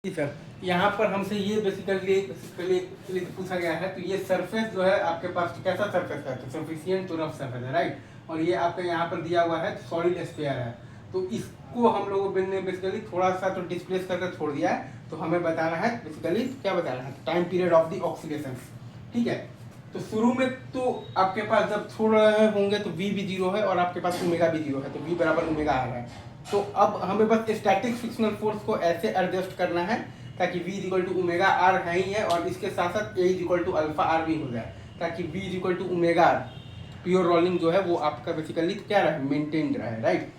जी sir, यहाँ पर हमसे ये बेसिकली पूछा गया है। तो ये सरफेस जो है आपके पास कैसा सरफेस है, तो सफिशिएंट टू रफ सरफेस है, राइट। और ये आपका यहाँ पर दिया हुआ है सॉलिड स्फीयर है। तो इसको हम लोगों ने बेसिकली थोड़ा सा तो डिस्प्लेस करके छोड़ दिया है। तो हमें बताना है बेसिकली क्या बताना है, time period of the oxidation. ठीक है, तो शुरू में तो आपके पास जब छोड़ रहे होंगे तो v भी जीरो है और आपके पास ओमेगा भी जीरो है, तो v बराबर ओमेगा आ रहा है। तो अब हमें बस स्टैटिक फ्रिक्शनल फोर्स को ऐसे एडजस्ट करना है ताकि v equal to omega R है ही है, और इसके साथ साथ a equal to alpha R भी हो जाए, ताकि v equal to omega R pure rolling जो है वो आपका बेसिकली क्या रहे, मेंटेन रहे, राइट।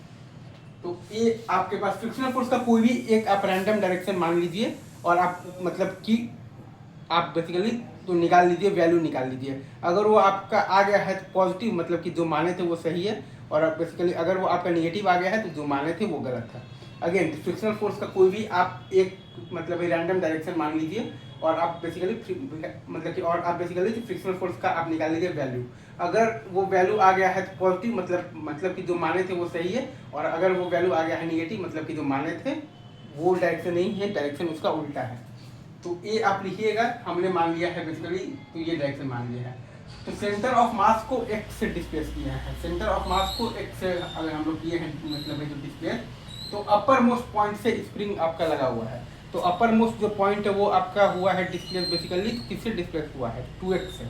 तो ये आपके पास फ्रिक्शनल फोर्स का कोई भी एक आप रैंडम डायरेक्शन मान लीजिए, और आप मतलब कि आप बेसिकली तो निकाल लीजिए, वैल्यू निकाल लीजिए। अगर वो आपका आ गया है तो पॉजिटिव, मतलब कि जो माने थे वो सही है, और बेसिकली अगर वो आपका निगेटिव आ गया है तो जो माने थे वो गलत था। अगेन फ्रिक्शनल फोर्स का कोई भी आप एक मतलब रैंडम डायरेक्शन मान लीजिए, और आप बेसिकली मतलब कि और आप बेसिकली फ्रिक्शनल फोर्स का आप निकाल लीजिए वैल्यू। अगर वो वैल्यू आ गया है तो पॉजिटिव, मतलब कि जो माने थे वो सही है, और अगर वो वैल्यू आ गया है निगेटिव, मतलब कि जो माने थे वो डायरेक्शन नहीं है, डायरेक्शन उसका उल्टा है। तो ये आप लिखिएगा, हमने मान लिया है बेसिकली, तो ये डायरेक्शन मान लिया है। तो सेंटर ऑफ मास को x से डिस्प्लेस किया है, सेंटर ऑफ मास को x से अगर हम लोग किए हैं मतलब है जो डिस्प्लेस, तो अपर मोस्ट पॉइंट से स्प्रिंग आपका लगा हुआ है। तो अपर मोस्ट जो पॉइंट है वो आपका हुआ है डिस्प्लेस बेसिकली, किससे डिस्प्लेस हुआ है, 2x से।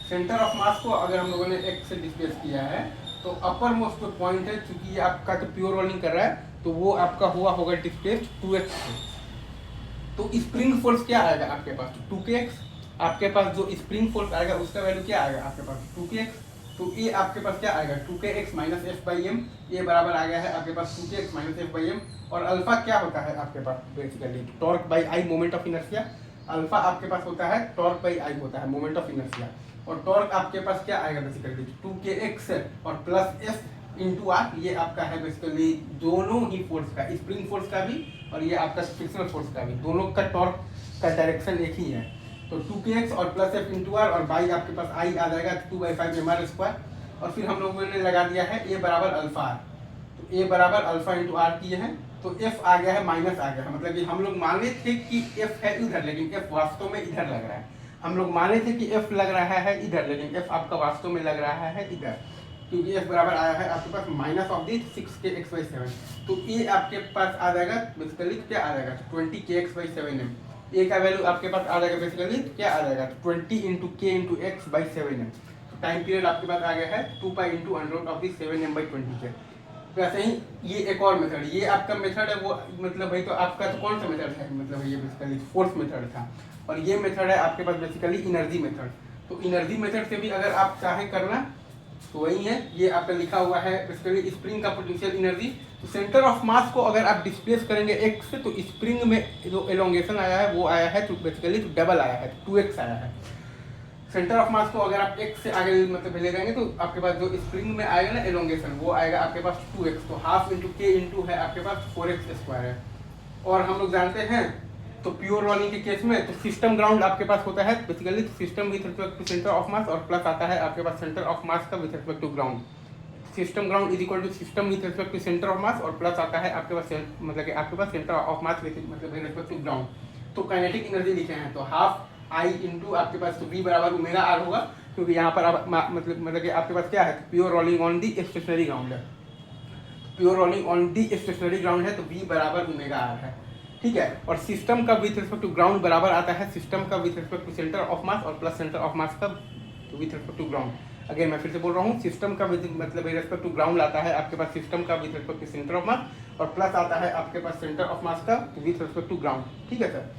सेंटर ऑफ मास को अगर हम लोगों ने x से डिस्प्लेस किया है, तो अपर मोस्ट जो पॉइंट है, चूंकि ये आपका तो प्योर रोलिंग कर रहा है, तो वो आपका हुआ होगा डिस्प्लेस 2x से। तो स्प्रिंग फोर्स क्या आएगा आपके पास, तो 2kx। आपके पास जो स्प्रिंग फोर्स आएगा उसका वैल्यू क्या आएगा आपके पास, 2kx। तो ये आपके पास क्या आएगा, 2kx minus F by M. ये बराबर आ गया है आपके पास 2kx minus F by M. और अल्फा क्या होता है आपके पास, basically torque by I, moment of inertia. Alpha आपके पास होता है टॉर्क बाई आई होता है, मोमेंट ऑफ इनर्शिया। और टॉर्क आपके पास क्या आएगा बेसिकली, 2kx और प्लस एफ इंटू आर। ये आपका है बेसिकली दोनों ही फोर्स का, स्प्रिंग फोर्स का भी और ये आपका फ्रिक्शनल फोर्स का भी, दोनों का टॉर्क का डायरेक्शन एक ही है। तो 2kx और प्लस एफ इंटू आर, और बाई आपके पास आई आ जाएगा 2/5 mr स्क्वायर। और फिर हम लोगों ने लगा दिया है ए बराबर अल्फा आर। तो ए बराबर अल्फा इंटू आर किए हैं, तो एफ आ गया है माइनस आ गया है, मतलब कि हम लोग माने थे कि एफ है इधर, लेकिन एफ वास्तव में इधर लग रहा है। हम लोग माने थे कि एफ लग रहा है इधर, लेकिन एफ आपका वास्तव में लग रहा है इधर, क्योंकि एफ बराबर आया है आपके पास माइनस ऑफ दी 6kx/7। तो ये आपके पास आ जाएगा बेसिकली क्या आ जाएगा, 20kx/7m। ए का वैल्यू आपके पास आ जाएगा बेसिकली क्या आ जाएगा, 20 इंटू के इंटू x/7m। तो टाइम पीरियड आपके पास आ गया है 2π into under of the 7m/20 के। वैसे ही ये एक और मेथड, ये आपका मेथड है वो, मतलब भाई तो आपका तो कौन सा मेथड है, मतलब ये बेसिकली फोर्स मेथड था। और ये मेथड है आपके पास बेसिकली इनर्जी मेथड। तो इनर्जी मेथड से भी अगर आप चाहें करना तो वही है, ये आपका लिखा हुआ है बेसिकली स्प्रिंग का पोटेंशियल एनर्जी। तो सेंटर ऑफ मास को अगर आप डिस्प्लेस करेंगे x से, तो स्प्रिंग में जो एलोंगेशन आया है वो आया है तो बेसिकली तो डबल आया है, 2x आया है। सेंटर ऑफ मास को अगर आप x से आगे मतलब ले जाएंगे तो आपके पास जो स्प्रिंग में आएगा ना एलोंगेशन, वो आएगा आपके पास 2x। तो हाफ इंटू के इंटू है आपके पास 4x स्क्वायर है। और हम लोग जानते हैं तो प्योर रोलिंग के केस में तो सिस्टम ग्राउंड आपके पास होता है बेसिकली, तो system with respect to centre of mass, और प्लस आता है आपके पास सेंटर ऑफ मास का with respect to ground. System ground is equal to system with respect to centre of mass, और प्लस आता है आपके पास मतलब कि आपके पास सेंटर ऑफ मास विथ मतलब रिस्पेक्ट टू ग्राउंड। तो काइनेटिक एनर्जी लिखे हैं तो हाफ आई इंटू आपके पास तो v बराबर ओमेगा आर होगा, क्योंकि यहाँ पर आप मतलब कि आपके पास क्या है, pure rolling on the stationery ground है। Pure rolling on the stationery ground है तो v बराबर ओमेगा आर है, ठीक है। और सिस्टम का विथ रिस्पेक्ट टू ग्राउंड बराबर आता है सिस्टम का with respect to centre of mass, और प्लस सेंटर ऑफ मास का with respect to ground. Again मैं फिर से बोल रहा हूँ, सिस्टम का विथ मतलब रिस्पेक्ट टू ग्राउंड आता है आपके पास सिस्टम का with respect to centre of mass, और प्लस आता है आपके पास सेंटर ऑफ मास का विथ रिस्पेक्ट टू ग्राउंड, ठीक है सर।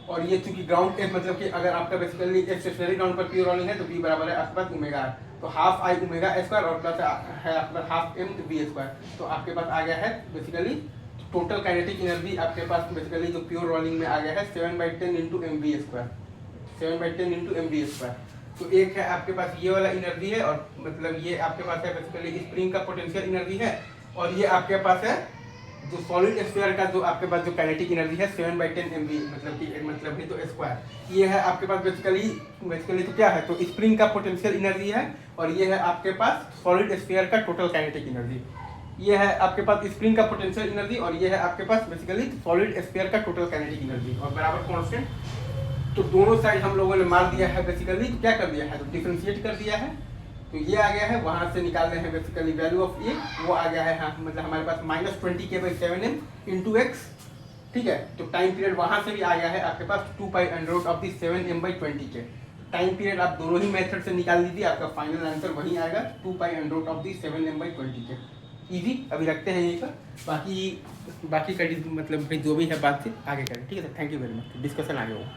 और ये चूंकि ग्राउंड मतलब कि अगर आपका बेसिकली स्टेशनरी ग्राउंड पर प्योर रोलिंग है तो v बराबर है आपके पास ओमेगा आर। तो हाफ आई ओमेगा स्क्वायर और प्लस है आपका हाफ m v स्क्वायर। तो आपके पास आ गया है बेसिकली टोटल काइनेटिक एनर्जी आपके पास बेसिकली जो प्योर रोलिंग में आ गया है 7/10 into M V square, 7/10 into M V square. तो एक है आपके पास ये वाला एनर्जी है, और मतलब ये आपके पास है बेसिकली स्प्रिंग का पोटेंशियल एनर्जी है, और ये आपके पास है जो सॉलिड स्फीयर का जो आपके पास जो काइनेटिक एनर्जी है 7/10 mv, मतलब कि मतलब है तो स्क्वायर। ये है आपके पास बेसिकली तो क्या है, तो स्प्रिंग का पोटेंशियल एनर्जी है, और ये है आपके पास सॉलिड स्फीयर का टोटल काइनेटिक एनर्जी। ये है आपके पास स्प्रिंग का पोटेंशियल एनर्जी और ये है आपके पास बेसिकली सॉलिड स्फीयर का टोटल काइनेटिक एनर्जी और बराबर कांस्टेंट। तो दोनों साइड हम लोगों ने मार दिया है बेसिकली, तो क्या कर दिया है, तो डिफरेंशिएट कर दिया है। तो ये आ गया है, वहां से निकाल रहे हैं बेसिकली वैल्यू ऑफ ए, वो आ गया है हाँ, मतलब हमारे पास -20k/7m इंटू एक्स। ठीक है, तो टाइम पीरियड वहां से भी आ गया है आपके पास 2π√7m/20k। टाइम पीरियड आप दोनों ही मेथड से निकाल लीजिए, आपका फाइनल आंसर वही आएगा 2π√7m/20k। इजी, अभी रखते हैं यहीं पर, बाकी का मतलब जो भी है बातचीत आगे करें। ठीक है sir, thank you very much, discussion आगे होगा।